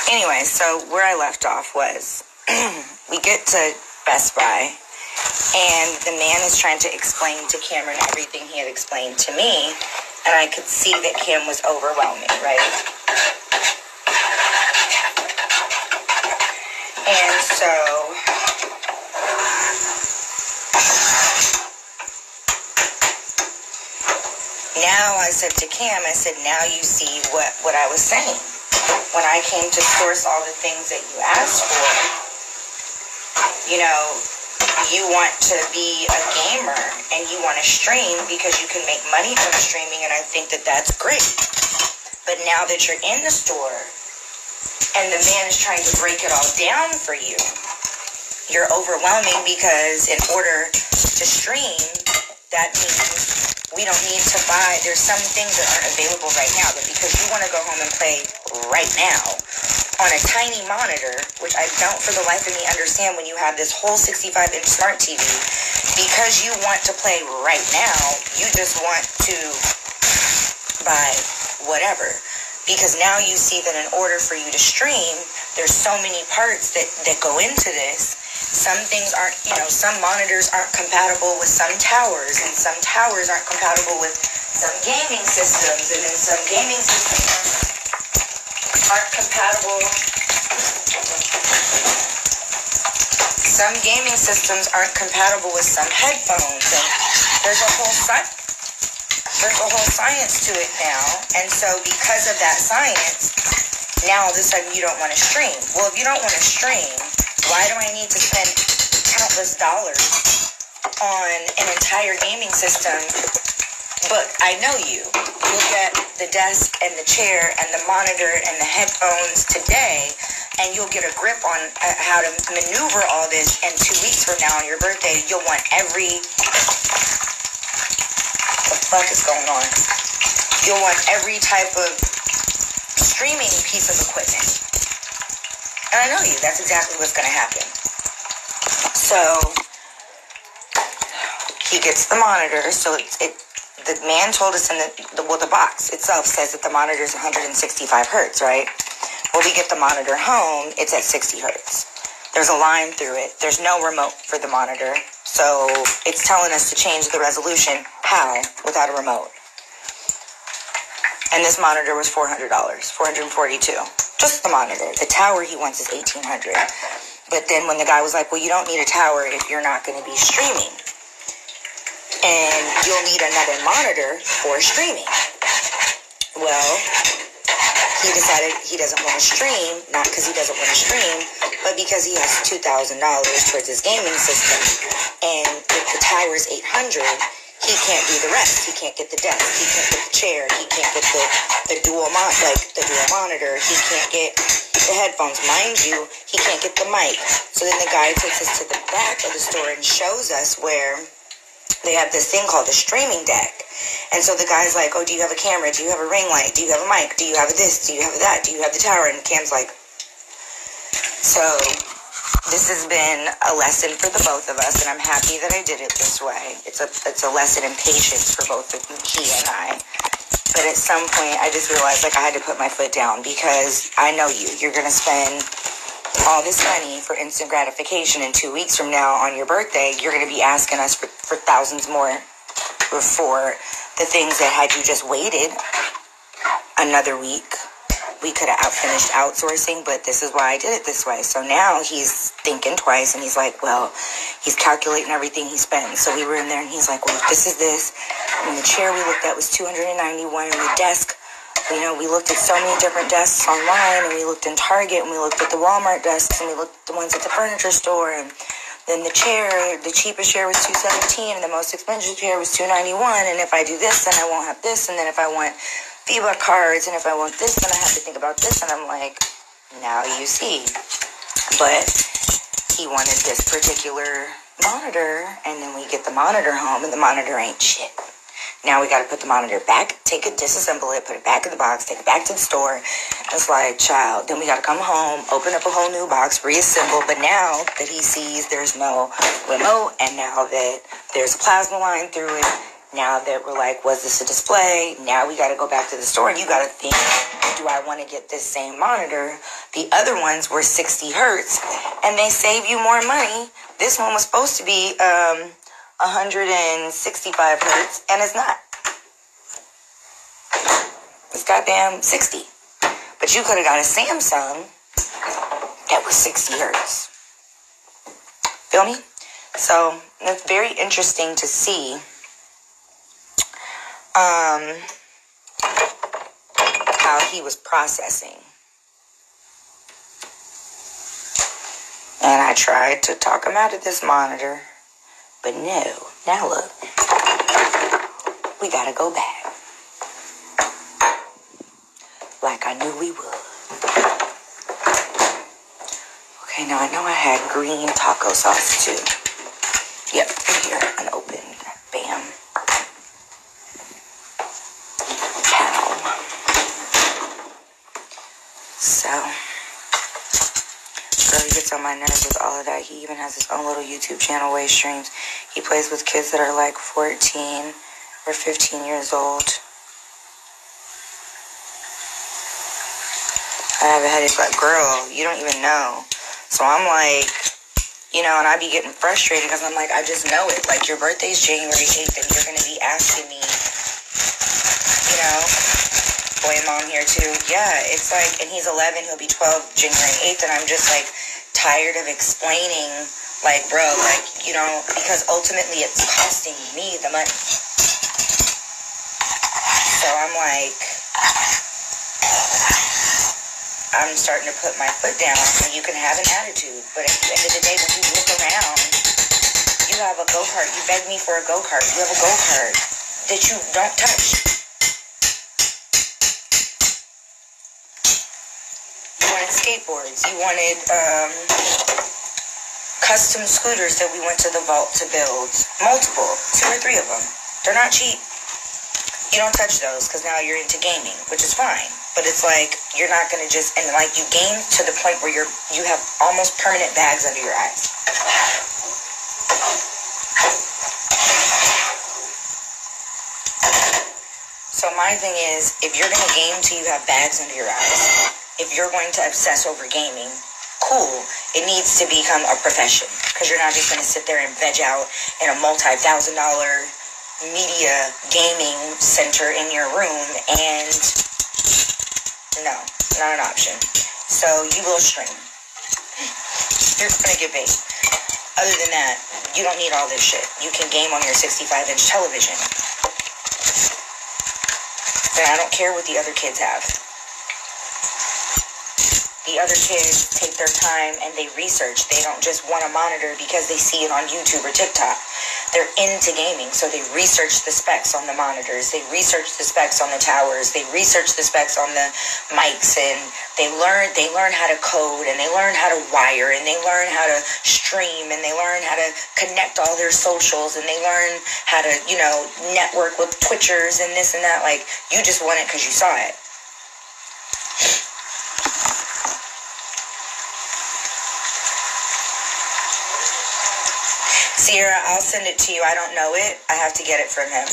Anyway, so where I left off was we get to Best Buy, and the man is trying to explain to Cameron everything he had explained to me, and I could see that Cam was overwhelming, right? And so now I said to Cam, I said, now you see what I was saying. When I came to source all the things that you asked for, you know, you want to be a gamer and you want to stream because you can make money from streaming, and I think that that's great. But now that you're in the store and the man is trying to break it all down for you, you're overwhelming, because in order to stream, that means we don't need to buy. There's some things that aren't available right now, but because you want to go home and play right now on a tiny monitor, which I don't for the life of me understand when you have this whole 65-inch smart TV, because you want to play right now, you just want to buy whatever. Because now you see that in order for you to stream, there's so many parts that go into this. Some things aren't, you know, some monitors aren't compatible with some towers, and some towers aren't compatible with some gaming systems, and then some gaming systems aren't compatible. Some gaming systems aren't compatible with some headphones, and there's a whole science to it now. And so because of that science, now all of a sudden you don't want to stream. Well, if you don't want to stream, why do I need to spend countless dollars on an entire gaming system? But I know you. You'll get the desk and the chair and the monitor and the headphones today, and you'll get a grip on how to maneuver all this. And 2 weeks from now on your birthday, you'll want every... What the fuck is going on? You'll want every type of streaming piece of equipment. And I know you. That's exactly what's going to happen. So he gets the monitor. So the man told us in the box itself says that the monitor is 165 hertz, right? Well, we get the monitor home. It's at 60 hertz. There's a line through it. There's no remote for the monitor. So it's telling us to change the resolution. How? Without a remote. And this monitor was $400, $442. Just the monitor. The tower he wants is $1,800. But then when the guy was like, well, you don't need a tower if you're not going to be streaming. And you'll need another monitor for streaming. Well, he decided he doesn't want to stream, not because he doesn't want to stream, but because he has $2,000 towards his gaming system. And if the tower is $800, he can't do the rest. He can't get the desk. He can't get the chair. He can't get the dual monitor. He can't get the headphones. Mind you, he can't get the mic. So then the guy takes us to the back of the store and shows us where they have this thing called a streaming deck. And so the guy's like, oh, do you have a camera? Do you have a ring light? Do you have a mic? Do you have this? Do you have that? Do you have the tower? And Cam's like, so this has been a lesson for the both of us, and I'm happy that I did it this way. It's a lesson in patience for both of he and I. But at some point, I just realized, like, I had to put my foot down, because I know you. You're going to spend all this money for instant gratification, and 2 weeks from now on your birthday, you're going to be asking us for thousands more for the things that had you just waited another week, we could have finished outsourcing, but this is why I did it this way. So now he's thinking twice, and he's like, well, he's calculating everything he spends. So we were in there, and he's like, well, if this is this, and the chair we looked at was $291, and the desk, you know, we looked at so many different desks online, and we looked in Target, and we looked at the Walmart desks, and we looked at the ones at the furniture store, and then the chair, the cheapest chair was $217, and the most expensive chair was $291, and if I do this, then I won't have this, and then if I want FIBA cards, and if I want this, then I have to think about this. And I'm like, now you see. But he wanted this particular monitor, and then we get the monitor home, and the monitor ain't shit. Now we got to put the monitor back, disassemble it, put it back in the box, take it back to the store. It's like, child. Then we got to come home, open up a whole new box, reassemble. But now that he sees there's no remote, and now that there's a plasma line through it, Now that we're like, was this a display? Now we got to go back to the store and you got to think, do I want to get this same monitor? The other ones were 60 hertz and they save you more money. This one was supposed to be 165 hertz and it's not. It's goddamn 60. But you could have got a Samsung that was 60 hertz. Feel me? So it's very interesting to see how he was processing. And I tried to talk him out of this monitor, but no. Now look, we gotta go back. Like I knew we would. Okay, now I know I had green taco sauce too. Yep, here, unopened. Bam. So, really gets on my nerves with all of that. He even has his own little YouTube channel where he streams. He plays with kids that are like 14 or 15 years old. I have a headache, like, girl, you don't even know. So I'm like, you know, and I be getting frustrated because I'm like, I just know it. Like, your birthday's January 8th and you're going to be asking me, you know, boy, mom here too. Yeah, it's like, and he's 11, he'll be 12 January 8th, and I'm just like tired of explaining, like, bro, like, you know, because ultimately it's costing me the money. So I'm like, I'm starting to put my foot down, and you can have an attitude, but at the end of the day, when you look around, you have a go-kart, you beg me for a go-kart, you have a go-kart that you don't touch. Skateboards. You wanted custom scooters that we went to the vault to build. Multiple. 2 or 3 of them. They're not cheap. You don't touch those because now you're into gaming, which is fine. But it's like, you're not going to just, and like you game to the point where you have almost permanent bags under your eyes. So my thing is, if you're going to game till you have bags under your eyes, if you're going to obsess over gaming, cool. It needs to become a profession. Because you're not just going to sit there and veg out in a multi-$1,000 media gaming center in your room. And no, not an option. So you will stream. You're going to get paid. Other than that, you don't need all this shit. You can game on your 65-inch television. And I don't care what the other kids have. The other kids take their time and they research. They don't just want a monitor because they see it on YouTube or TikTok. They're into gaming, so they research the specs on the monitors. They research the specs on the towers. They research the specs on the mics, and they learn how to code, and they learn how to wire, and they learn how to stream, and they learn how to connect all their socials, and they learn how to, you know, network with Twitchers and this and that. Like, you just want it because you saw it. Sierra, I'll send it to you. I don't know it. I have to get it from him.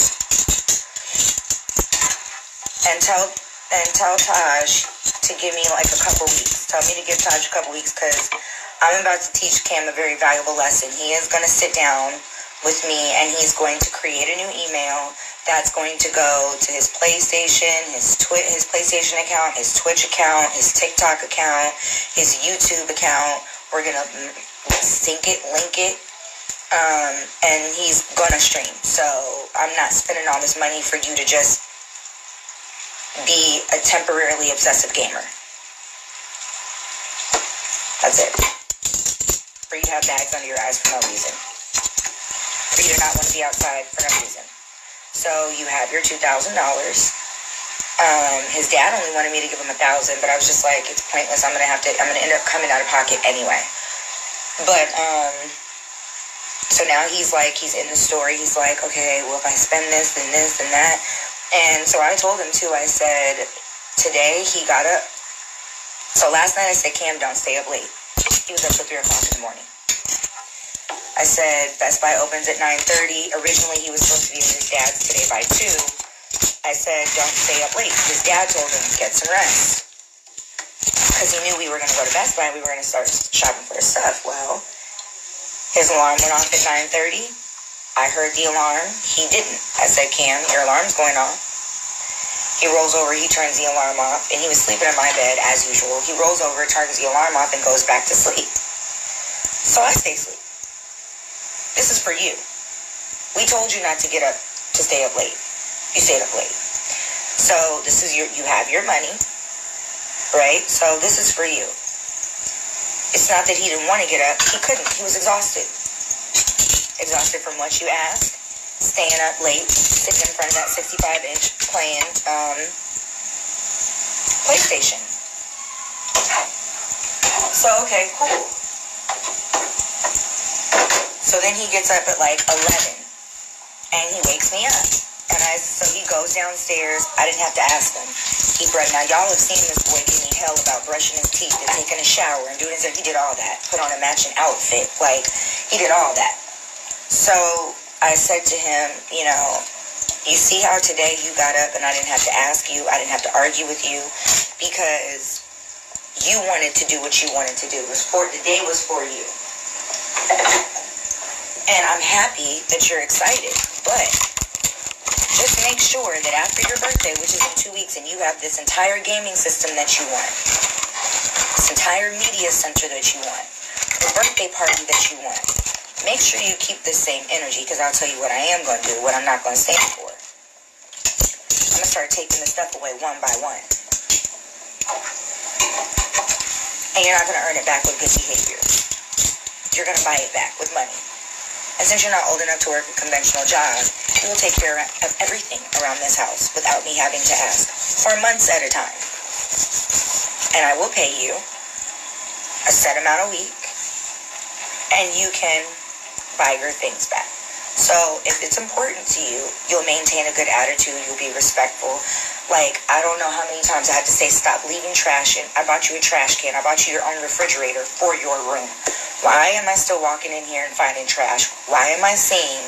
And tell Taj to give me like a couple weeks. Tell me to give Taj a couple weeks because I'm about to teach Cam a very valuable lesson. He is going to sit down with me and he's going to create a new email that's going to go to his PlayStation, his PlayStation account, his Twitch account, his TikTok account, his YouTube account. We're going to sync it, link it. And he's gonna stream. So I'm not spending all this money for you to just be a temporarily obsessive gamer. That's it. For you to have bags under your eyes for no reason. For you to not want to be outside for no reason. So you have your $2,000. His dad only wanted me to give him $1,000, but I was just like, it's pointless. I'm gonna end up coming out of pocket anyway. But so now he's in the store. He's like, okay, well, if I spend this and this and that. And so I told him, too, I said, today he got up. So last night I said, Cam, don't stay up late. He was up till 3 o'clock in the morning. I said, Best Buy opens at 9:30. Originally, he was supposed to be at his dad's today by 2. I said, don't stay up late. His dad told him, get some rest. Because he knew we were going to go to Best Buy and we were going to start shopping for his stuff. Well, his alarm went off at 9:30. I heard the alarm. He didn't. I said, Cam, your alarm's going off. He rolls over, he turns the alarm off, and he was sleeping in my bed as usual. He rolls over, turns the alarm off, and goes back to sleep. So I stay asleep. This is for you. We told you not to get up, to stay up late. You stayed up late. So this is you have your money, right? So this is for you. It's not that he didn't want to get up. He couldn't. He was exhausted. Exhausted from what you asked. Staying up late, sitting in front of that 65-inch playing PlayStation. So, okay, cool. So then he gets up at like 11 and he wakes me up. And so he goes downstairs. I didn't have to ask him. Now y'all have seen this boy give me hell about brushing his teeth and taking a shower and doing this. He did all that. Put on a matching outfit. Like, he did all that. So I said to him, you see how today you got up and I didn't have to ask you. I didn't have to argue with you because you wanted to do what you wanted to do. The day was for you. And I'm happy that you're excited, but just make sure that after your birthday, which is in 2 weeks, and you have this entire gaming system that you want, this entire media center that you want, the birthday party that you want, make sure you keep this same energy, because I'll tell you what I am going to do, what I'm not going to stand for. I'm going to start taking this stuff away one by one. And you're not going to earn it back with good behavior. You're going to buy it back with money. And since you're not old enough to work a conventional job, you will take care of everything around this house without me having to ask for months at a time. And I will pay you a set amount a week, and you can buy your things back. So if it's important to you, you'll maintain a good attitude, you'll be respectful. Like, I don't know how many times I had to say, stop leaving trash in. I bought you a trash can. I bought you your own refrigerator for your room. Why am I still walking in here and finding trash? Why am I seeing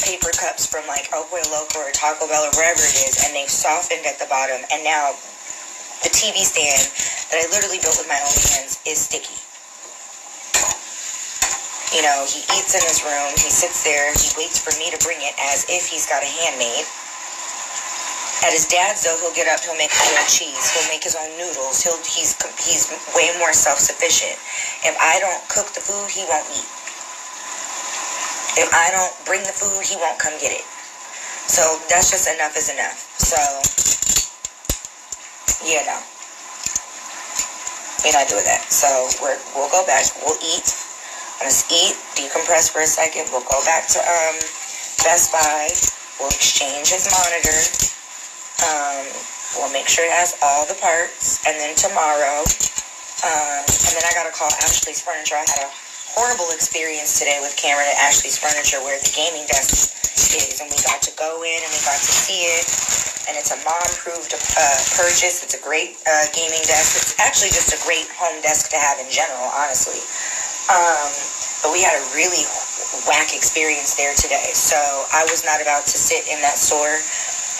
paper cups from like El Pollo Loco or Taco Bell or wherever it is, and they've softened at the bottom, and now the TV stand that I literally built with my own hands is sticky. He eats in his room, he sits there, he waits for me to bring it as if he's got a handmaid. At his dad's, though, he'll get up, he'll make grilled cheese, he'll make his own noodles, he's way more self-sufficient. If I don't cook the food, he won't eat. If I don't bring the food, he won't come get it. So that's just enough is enough. So, we're not doing that. So we'll go back, we'll eat. Let's eat, decompress for a second. We'll go back to Best Buy. We'll exchange his monitor. We'll make sure it has all the parts. And then tomorrow, and then I got to call Ashley's Furniture. I had a horrible experience today with Cameron at Ashley's Furniture where the gaming desk is. And we got to go in and we got to see it. And it's a mom-approved purchase. It's a great gaming desk. It's actually just a great home desk to have in general, honestly. But we had a really whack experience there today. So I was not about to sit in that store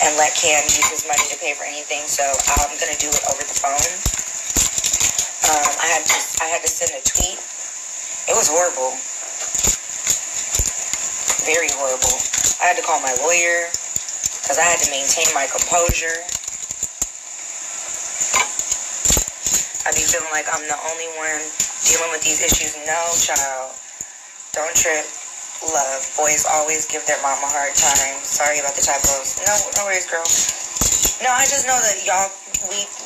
and let Cam use his money to pay for anything. So I'm going to do it over the phone. I had to send a tweet. It was horrible. Very horrible. I had to call my lawyer because I had to maintain my composure. I be feeling like I'm the only one dealing with these issues. No, child. Don't trip. Love. Boys always give their mom a hard time. Sorry about the typos. No worries, girl. No, I just know that y'all,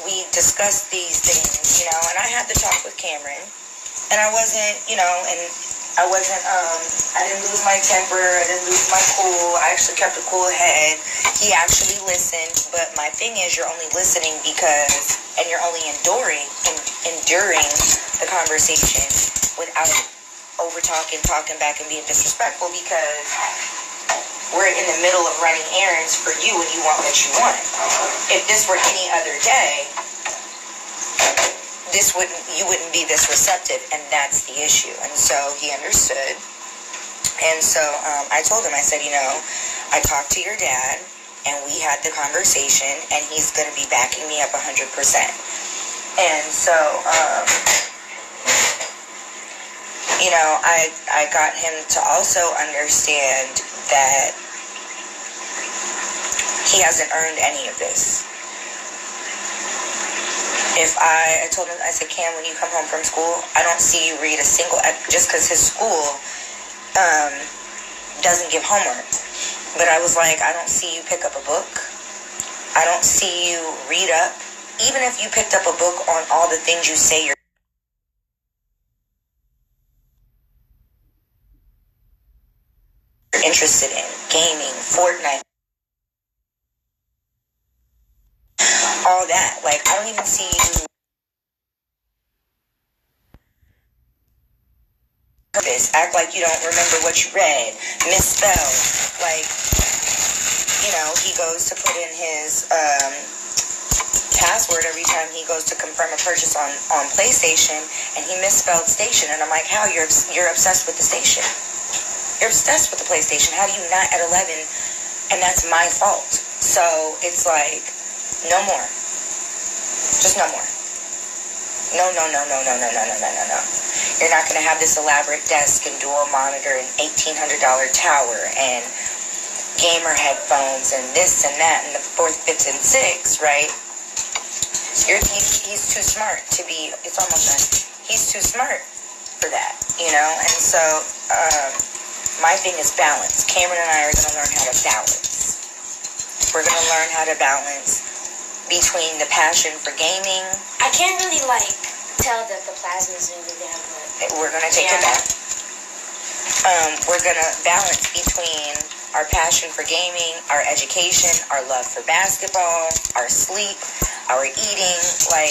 we discussed these things, and I had to talk with Cameron. And I wasn't, I didn't lose my temper. I didn't lose my cool. I actually kept a cool head. He actually listened. But my thing is, you're only listening and you're only enduring the conversation without over-talking, talking back, and being disrespectful because we're in the middle of running errands for you and you want what you want. If this were any other day, you wouldn't be this receptive, and that's the issue. And so he understood. And so I told him, I said, I talked to your dad, and we had the conversation, and he's going to be backing me up 100%. And so, I got him to also understand that he hasn't earned any of this. I told him, I said, Cam, when you come home from school, I don't see you read a single, just because his school doesn't give homework. But I was like, I don't see you pick up a book. I don't see you read up. Even if you picked up a book on all the things you say you're interested in, gaming, Fortnite, all that. Like, I don't even see you purpose. Act like you don't remember what you read. Misspell. Like, he goes to put in his password every time he goes to confirm a purchase on PlayStation, and he misspelled station. And I'm like, how? You're obsessed with the station. You're obsessed with the PlayStation. How do you not at 11? And that's my fault. So it's like, no more. Just no more. No. You're not going to have this elaborate desk and dual monitor and $1,800 tower and gamer headphones and this and that and the 4th, 5th, and 6th, right? He's too smart to be, it's almost done. He's too smart for that, And so, my thing is balance. Cameron and I are going to learn how to balance. We're going to learn how to balance between the passion for gaming. I can't really, tell that the plasma's really there, but... We're going to take it back. We're going to balance between our passion for gaming, our education, our love for basketball, our sleep, our eating.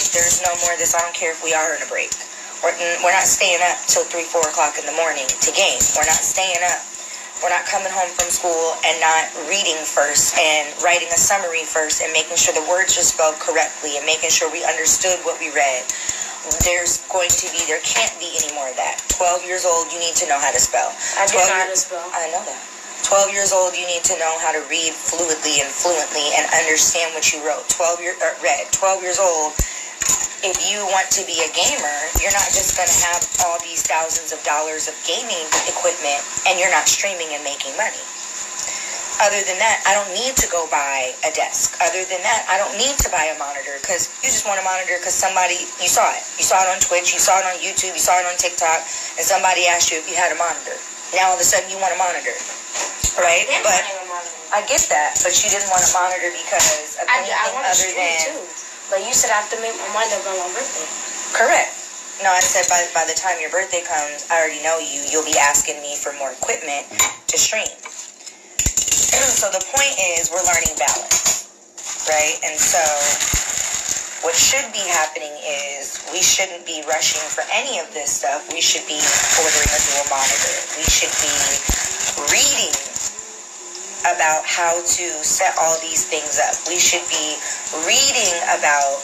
There's no more of this. I don't care if we are in a break. We're not staying up till 3, 4 o'clock in the morning to game. We're not staying up. We're not coming home from school and not reading first and writing a summary first and making sure the words are spelled correctly and making sure we understood what we read. There can't be any more of that. 12 years old, you need to know how to spell. I do know how to spell. I know that. 12 years old, you need to know how to read fluidly and fluently and understand what you wrote. 12 years old, if you want to be a gamer, you're not just going to have all these thousands of dollars of gaming equipment and you're not streaming and making money. Other than that, I don't need to go buy a desk. Other than that, I don't need to buy a monitor because you just want a monitor because you saw it. You saw it on Twitch, you saw it on YouTube, you saw it on TikTok, and somebody asked you if you had a monitor. Now all of a sudden you want a monitor, right? But I get that, but you didn't want a monitor because of anything other than... Too. But you said I have to make my monitor on my birthday. Correct. No, I said by the time your birthday comes, I already know you'll be asking me for more equipment to stream. So the point is we're learning balance, right? And so what should be happening is we shouldn't be rushing for any of this stuff. We should be ordering a dual monitor. We should be reading about how to set all these things up. We should be reading about,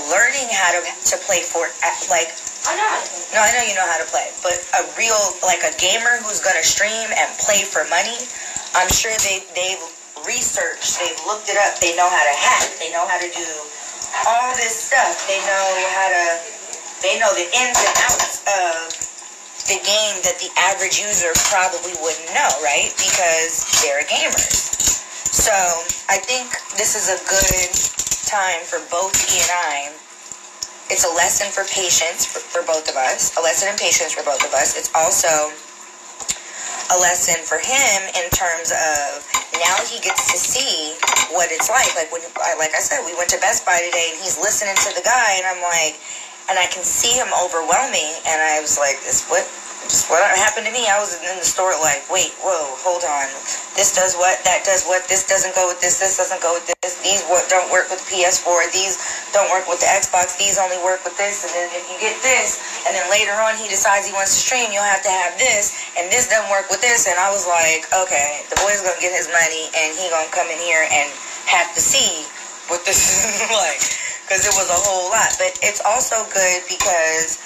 learning how to play I know how to play. No, I know you know how to play, but a real, a gamer who's going to stream and play for money, I'm sure they've researched, they've looked it up, they know how to hack, they know how to do all this stuff, they know the ins and outs of the game that the average user probably wouldn't know, right? Because they're gamers. So I think this is a good time for both he and I. It's a lesson for patience for both of us, a lesson in patience for both of us. It's also a lesson for him in terms of now he gets to see what it's like. Like I said, we went to Best Buy today and he's listening to the guy and I'm like, and I can see him overwhelming and I was like, what happened to me? I was in the store like, wait, whoa, hold on. This does what, that does what, this doesn't go with this doesn't go with this. These don't work with PS4, these don't work with the Xbox, these only work with this, and then if you get this, and then later on he decides he wants to stream, you'll have to have this, and this doesn't work with this, and I was like, okay, the boy's gonna get his money, and he gonna come in here and have to see what this is like. because it was a whole lot. But it's also good because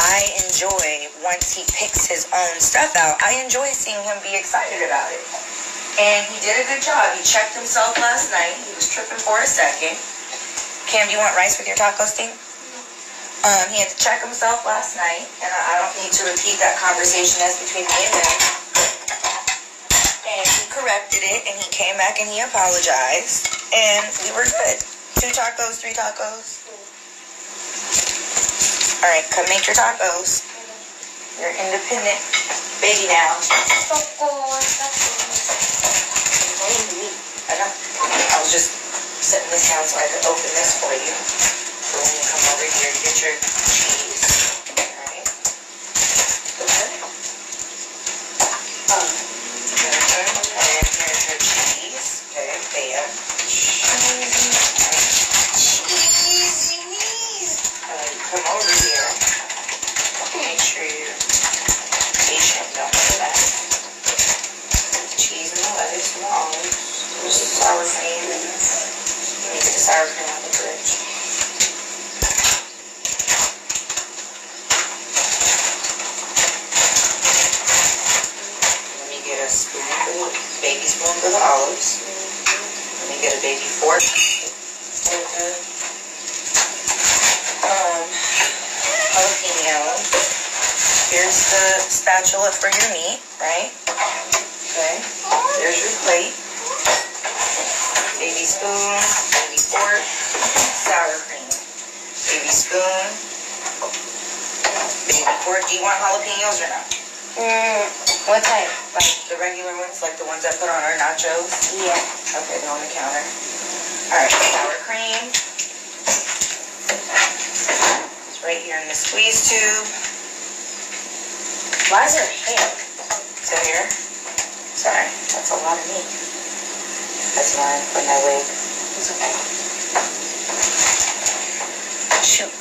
I enjoy, once he picks his own stuff out, I enjoy seeing him be excited about it. And he did a good job. He checked himself last night. He was tripping for a second. Cam, do you want rice with your taco steam? He had to check himself last night, and I don't need to repeat that conversation that's between me and him. And he corrected it, and he came back and he apologized, and we were good. 2 tacos, 3 tacos. All right, come make your tacos. You're an independent baby now. I know. I was just setting this down so I could open this for you. So when you come over here to get your cheese. Alright. Good. And here's your cheese. Okay, bam. Cheese. Come over here. Make sure you're patient. Don't do that. Cheese and the lettuce and the olives. There's the sour cream. Let me get the sour cream out of the fridge. Let me get a spoonful, baby spoon for the olives. Let me get a baby fork. Jalapenos. Here's the spatula for your meat, right? Okay. There's your plate. Baby spoon, baby fork, sour cream. Baby spoon, baby fork. Do you want jalapenos or not? What type? Like the regular ones, like the ones I put on our nachos? Yeah. Okay, they're on the counter. Alright, sour cream. It's right here in the squeeze tube. Why is there hair? So here. Sorry, that's a lot of meat. That's mine for my wig. It's okay. Shoot.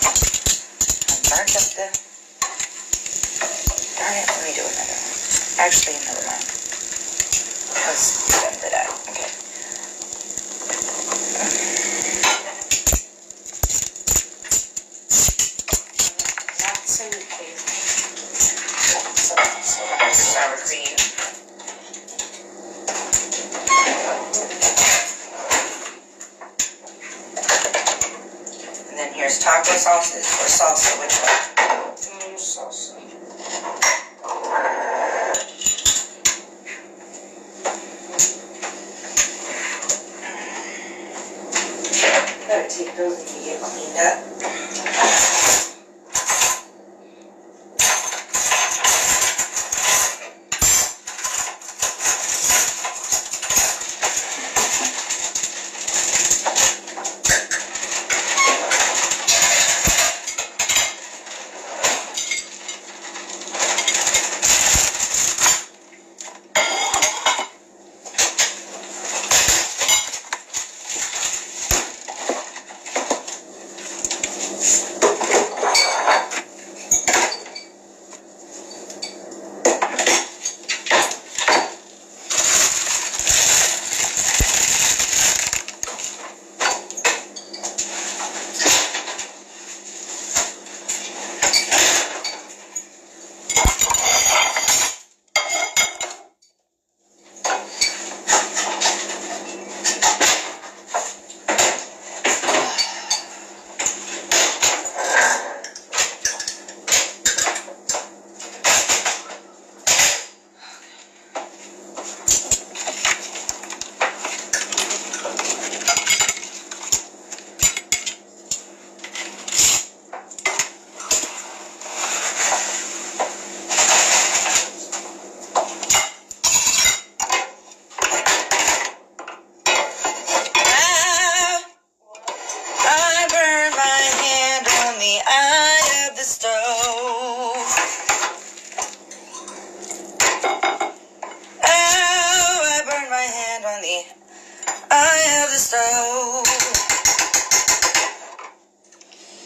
I marked up the... Darn it, let me do another one. Actually, never mind. Let's send it out. Okay. Not so crazy. So sour cream. And then here's taco sauces or salsa, which one? Salsa. Gotta take those and get cleaned up.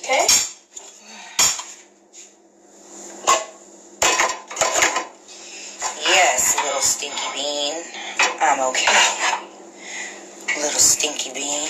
Okay. Yes, little stinky bean. I'm okay. Little stinky bean.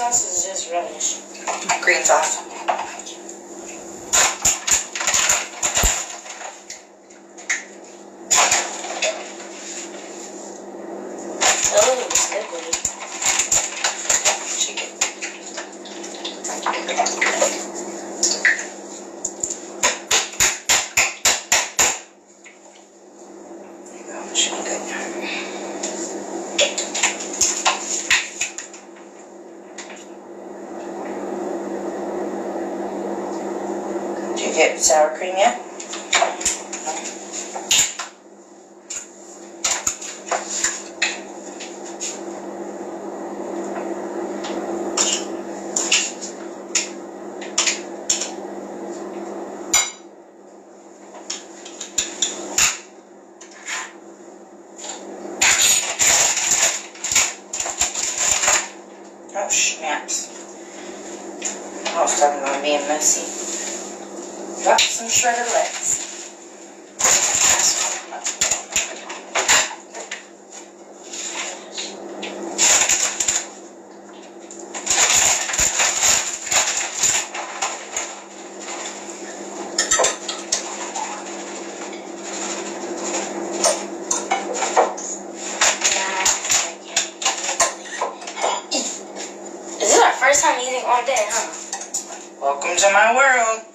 sauce is just relish. Green sauce. Oh, it's slippery. Chicken. There you go. Should be good. Did you get sour cream yet? Oh, snaps. I was talking about being messy. Drop some shredded lettuce. Is this our first time eating all day, huh? Welcome to my world.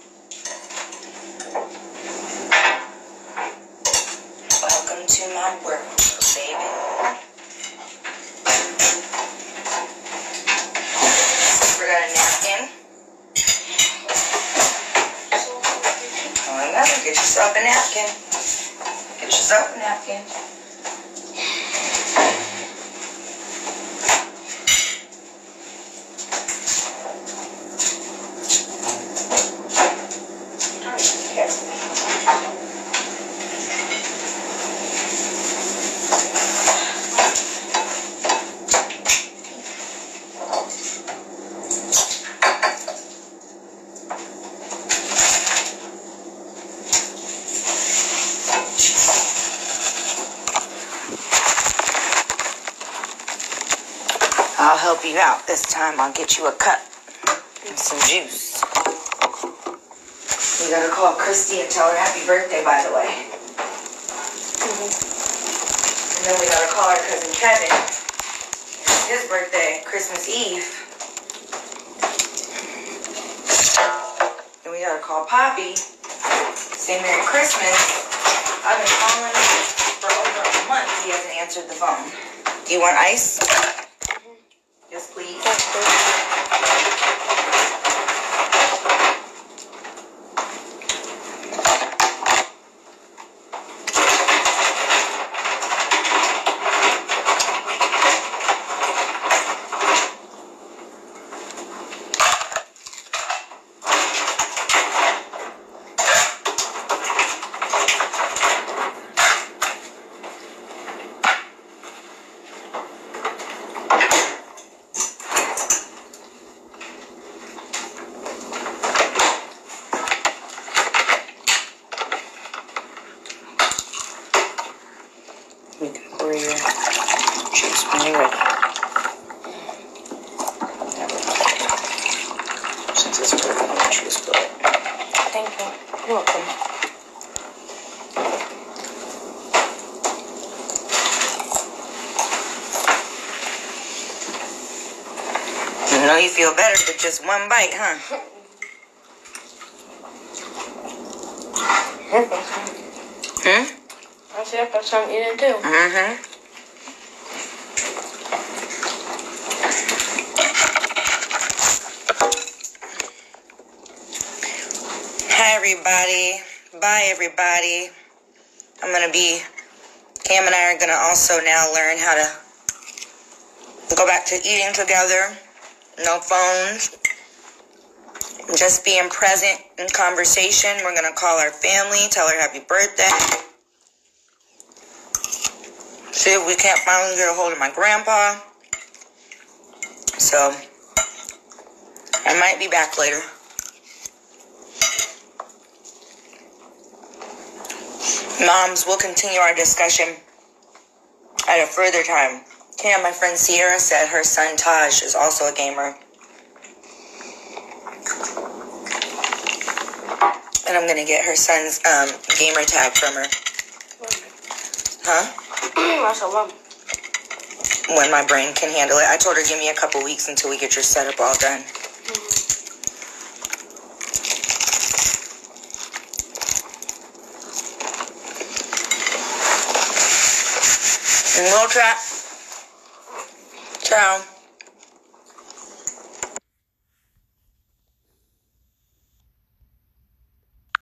Welcome to my world, baby. We got a napkin. Oh, no, get yourself a napkin. Get yourself a napkin. I'll help you out this time. I'll get you a cup and some juice. We gotta call Christy and tell her happy birthday, by the way. And then we gotta call her cousin Kevin. It's his birthday, Christmas Eve. Then we gotta call Poppy. Say Merry Christmas. I've been calling him for over a month. He hasn't answered the phone. Do you want ice? Yes, please. You can pour your juice when you're ready. Since it's for elementary school. Thank you. You're welcome. You know you feel better with just one bite, huh? I see if that's something eating too. Hi, everybody. Bye, everybody. Cam and I are going to also now learn how to go back to eating together. No phones. Just being present in conversation. We're going to call our family, tell her happy birthday. See if we can't finally get a hold of my grandpa. So, I might be back later. Moms, we'll continue our discussion at a further time. Cam, my friend Sierra said her son Taj is also a gamer. And I'm going to get her son's gamer tag from her. Huh? When my brain can handle it. I told her give me a couple weeks until we get your setup all done. And we'll chat. Ciao.